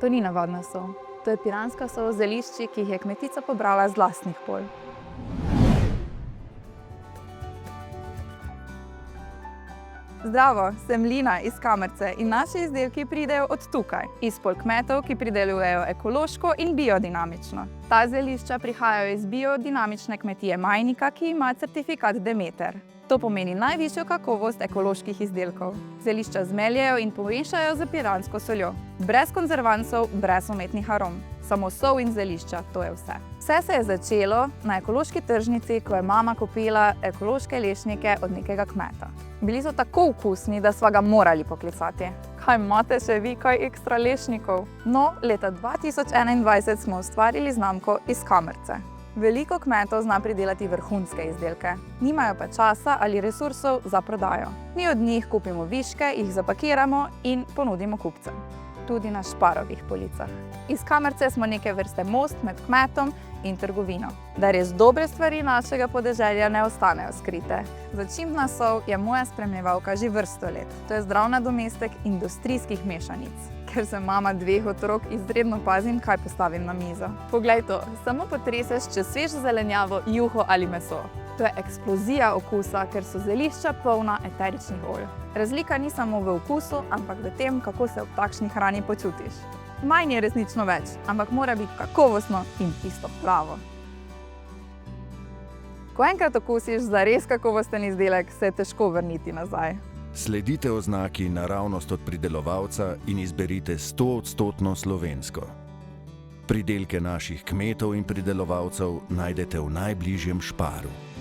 To ni navadna sol. To je piranska sol z zelišči, ki jih je kmetica pobrala z lastnih polj. Zdravo, sem Lina iz Kamrce in naši izdelki pridejo od tukaj, iz polj kmetov, ki pridelujejo ekološko in biodinamično. Ta zelišča prihajajo iz biodinamične kmetije Majnika, ki ima certifikat Demeter. To pomeni najvišjo kakovost ekoloških izdelkov. Zelišča zmeljejo in pomešajo z piransko soljo. Brez konzervansov, brez umetnih arom. Samo sol in zelišča, to je vse. Vse se je začelo na ekološki tržnici, ko je mama kupila ekološke lešnike od nekega kmeta. Bili so tako okusni, da sva ga morali poklicati. Kaj imate še vi kaj ekstra lešnikov? No, leta 2021 smo ustvarili znamko iz Kamrce. Veliko kmetov zna pridelati vrhunske izdelke, nimajo pa časa ali resursov za prodajo. Mi od njih kupimo viške, jih zapakiramo in ponudimo kupcem. Tudi na Šparovih policah. Iz Kamrce smo neke vrste most med kmetom in trgovino. Da res dobre stvari našega podeželja ne ostanejo skrite. Začimbna sol je moja spremljevalka že vrsto let. To je zdrav nadomestek industrijskih mešanic. Ker sem mama 2 otrok, izredno pazim, kaj postavim na mizo. Poglej to, samo potreseš čez svežo zelenjavo, juho ali meso. To je eksplozija okusa, ker so zelišča polna eteričnih olj. Razlika ni samo v okusu, ampak v tem, kako se ob takšni hrani počutiš. Manj je resnično več, ampak mora biti kakovostno in tisto pravo. Ko enkrat okusiš za res kakovosten izdelek, se je težko vrniti nazaj. Sledite oznaki naravnost od pridelovalca in izberite 100% slovensko. Pridelke naših kmetov in pridelovalcev najdete v najbližjem Šparu.